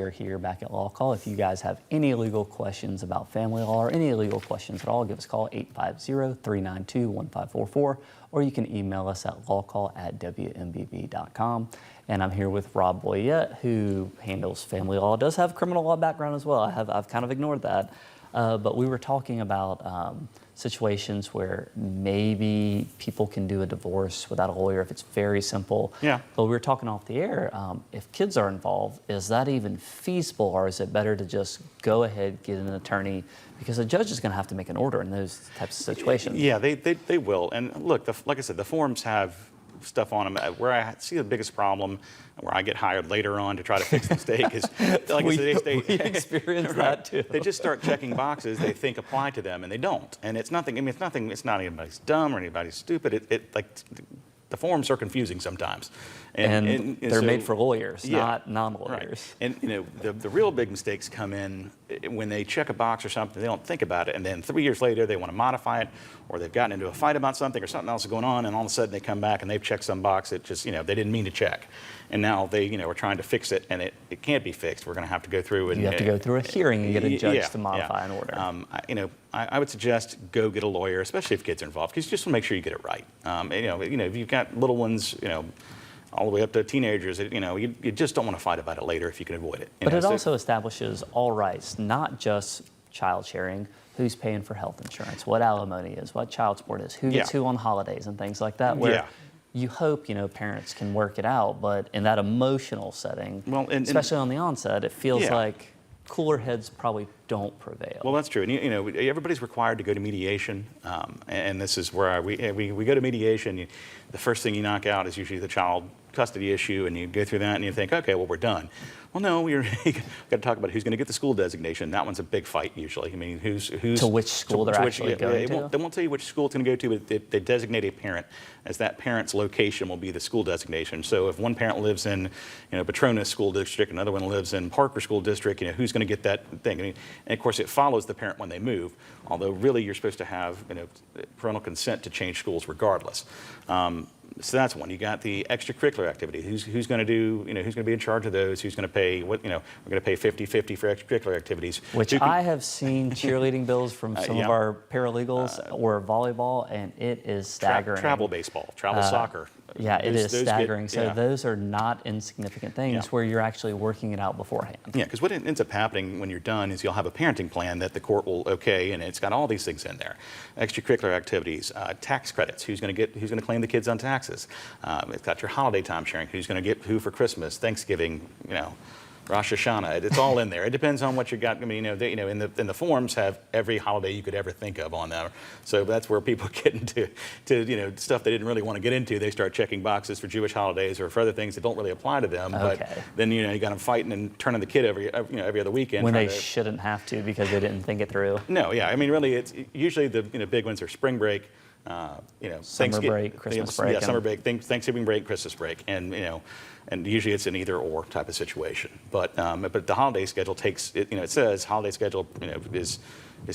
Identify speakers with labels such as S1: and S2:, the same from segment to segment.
S1: Counselor here back at LawCall. If you guys have any legal questions about family law or any legal questions at all, give us a call, 850-392-1544, or you can email us at lawcall@wmbb.com. And I'm here with Rob Boyette, who handles family law, does have criminal law background as well. I've kind of ignored that. But we were talking about situations where maybe people can do a divorce without a lawyer if it's very simple.
S2: Yeah.
S1: But we were talking off the air, if kids are involved, is that even feasible, or is it better to just go ahead, get an attorney, because a judge is going to have to make an order in those types of situations?
S2: Yeah, they will. And look, like I said, the forms have stuff on them. Where I see the biggest problem, where I get hired later on to try to fix the mistake, is like
S1: we
S2: I said,
S1: we experience that too.
S2: They just start checking boxes they think apply to them, and they don't. And it's nothing. I mean, it's nothing. It's not anybody's dumb or anybody's stupid. Like the forms are confusing sometimes,
S1: and they're
S2: so,
S1: made for lawyers,
S2: yeah,
S1: not non-lawyers.
S2: Right. And the real big mistakes come in when they check a box or something, they don't think about it, and then 3 years later they want to modify it, or they've gotten into a fight about something, or something else is going on, and all of a sudden they come back and they've checked some box that just they didn't mean to check, and now they are trying to fix it, and it can't be fixed. We're going to have to go through and
S1: you have to go through a hearing and get a judge to modify an order.
S2: I would suggest go get a lawyer, especially if kids are involved, because you just want to make sure you get it right. If you've got little ones, all the way up to teenagers, you just don't want to fight about it later if you can avoid it.
S1: But it also establishes all rights, not just child sharing, who's paying for health insurance, what alimony is, what child support is, who gets who on holidays and things like that, where you hope, parents can work it out, but in that emotional setting, especially on the onset, it feels like cooler heads probably don't prevail.
S2: Well, that's true. And everybody's required to go to mediation, and this is where we go to mediation. The first thing you knock out is usually the child custody issue, and you go through that and you think, okay, well, we're done. Well, no, you got to talk about who's going to get the school designation. That one's a big fight usually. I mean, who's
S1: to which school they're actually going to.
S2: They won't tell you which school it's going to go to, but they designate a parent as that parent's location will be the school designation. So if one parent lives in Petronas School District, another one lives in Parker School District, who's going to get that thing? And of course, it follows the parent when they move. Although really, you're supposed to have parental consent to change schools regardless. So that's one. You got the extracurricular activity. Who's going to do? Who's going to be in charge of those? Who's going to pay? We're going to pay 50-50 for extracurricular activities.
S1: Which I have seen cheerleading bills from some of our paralegals or volleyball, and it is staggering.
S2: Travel baseball, travel soccer.
S1: Yeah, it is staggering. So those are not insignificant things where you're actually working it out beforehand.
S2: Yeah, because what ends up happening when you're done is you'll have a parenting plan that the court will okay, and it's got all these things in there. Extracurricular activities, tax credits. Who's going to claim the kids on taxes? It's got your holiday time sharing. Who's going to get who for Christmas, Thanksgiving, Rosh Hashanah. It's all in there. It depends on what you got. I mean, in the forms have every holiday you could ever think of on there. So that's where people get into stuff they didn't really want to get into. They start checking boxes for Jewish holidays or for other things that don't really apply to them.
S1: Okay.
S2: But then you got them fighting and turning the kid every other weekend
S1: when they shouldn't have to because they didn't think it through.
S2: No, yeah. I mean, really, it's usually the big ones are spring break.
S1: Summer break, Christmas break.
S2: Yeah, summer break, Thanksgiving break, Christmas break, and and usually it's an either or type of situation. But the holiday schedule takes it says holiday schedule is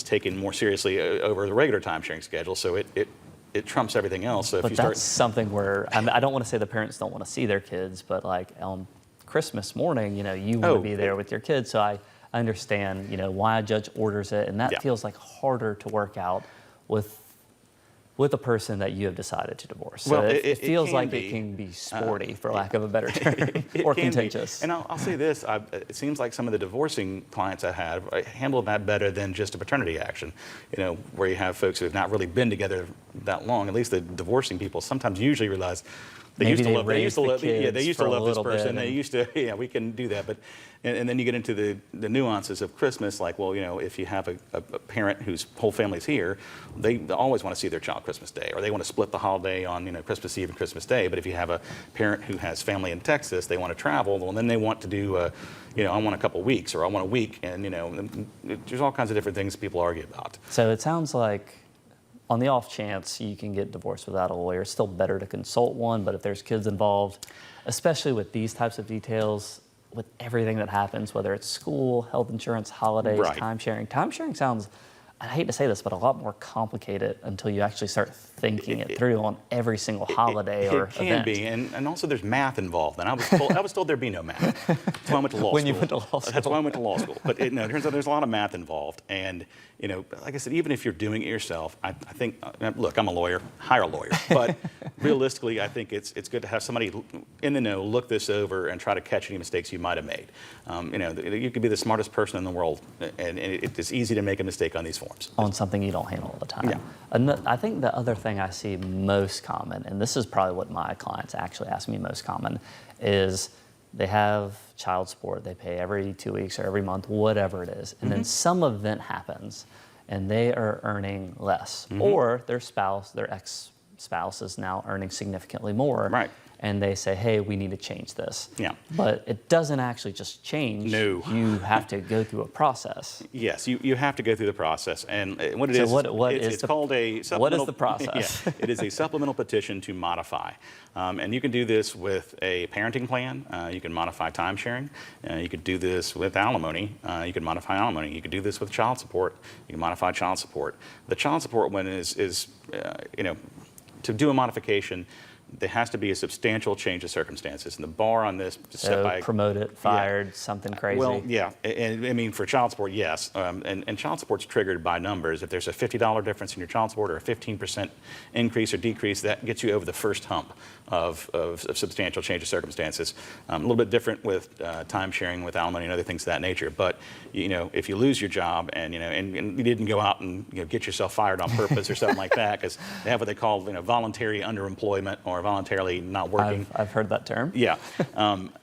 S2: taken more seriously over the regular time sharing schedule, so it trumps everything else. So
S1: but that's something where I don't want to say the parents don't want to see their kids, but like on Christmas morning, you want to be there with your kids. So I understand why a judge orders it, and that feels like harder to work out with a person that you have decided to divorce. So
S2: well,
S1: it feels like it can be sporty, for lack of a better term, or contentious.
S2: And I'll say this, it seems like some of the divorcing clients I have handle that better than just a paternity action, where you have folks who have not really been together that long. At least the divorcing people sometimes usually realize they used to love this person. They used to, we can do that. But and then you get into the nuances of Christmas, like, well, if you have a parent whose whole family's here, they always want to see their child Christmas Day, or they want to split the holiday on Christmas Eve and Christmas Day. But if you have a parent who has family in Texas, they want to travel, well, then they want to do, I want a couple weeks, or I want a week, and there's all kinds of different things people argue about.
S1: So it sounds like, on the off chance you can get divorced without a lawyer, it's still better to consult one. But if there's kids involved, especially with these types of details, with everything that happens, whether it's school, health insurance, holidays, time sharing sounds, I hate to say this, but a lot more complicated until you actually start thinking it through on every single holiday or
S2: It can
S1: event.
S2: be, and also there's math involved. And I was told there'd be no math. That's why I went to law school.
S1: When you went to law school.
S2: That's why I went to law school. But it turns out there's a lot of math involved. And like I said, even if you're doing it yourself, I think, look, I'm a lawyer, hire a lawyer. But realistically, I think it's good to have somebody in the know look this over and try to catch any mistakes you might have made. You could be the smartest person in the world, and it's easy to make a mistake on these forms.
S1: On something you don't handle all the time.
S2: Yeah.
S1: And I think the other thing I see most common, and this is probably what my clients actually ask me most common, is they have child support. They pay every 2 weeks or every month, whatever it is. And then some event happens and they are earning less. Or their spouse, their ex-spouse is now earning significantly more.
S2: Right.
S1: And they say, hey, we need to change this.
S2: Yeah.
S1: But it doesn't actually just change.
S2: No.
S1: You have to go through a process.
S2: Yes, you have to go through the process, and what it
S1: So
S2: is,
S1: it's
S2: called a supplemental.
S1: What is the process?
S2: Yeah, it is a supplemental petition to modify, and you can do this with a parenting plan. You can modify time sharing. You could do this with alimony. You can modify alimony. You could do this with child support. You can modify child support. The child support one is to do a modification. There has to be a substantial change of circumstances, and the bar on this is set by
S1: promoted, fired, something crazy.
S2: Well, yeah, and I mean for child support, yes, and child support's triggered by numbers. If there's a $50 difference in your child support or a 15% increase or decrease, that gets you over the first hump of substantial change of circumstances. A little bit different with time sharing, with alimony, and other things of that nature. But if you lose your job and you didn't go out and get yourself fired on purpose or something like that, because they have what they call voluntary underemployment or voluntarily not working.
S1: I've heard that term.
S2: Yeah.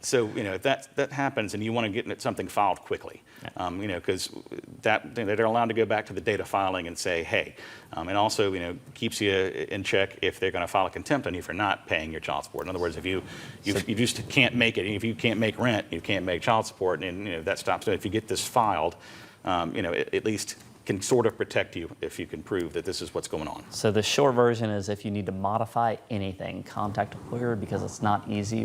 S2: So if that happens and you want to get something filed quickly, because they're allowed to go back to the date of filing and say, hey, and also keeps you in check if they're going to file a contempt on you for not paying your child support. In other words, if you just can't make it, if you can't make rent, you can't make child support, and that stops it. If you get this filed, it at least can sort of protect you if you can prove that this is what's going on.
S1: So the short version is if you need to modify anything, contact a lawyer because it's not easy.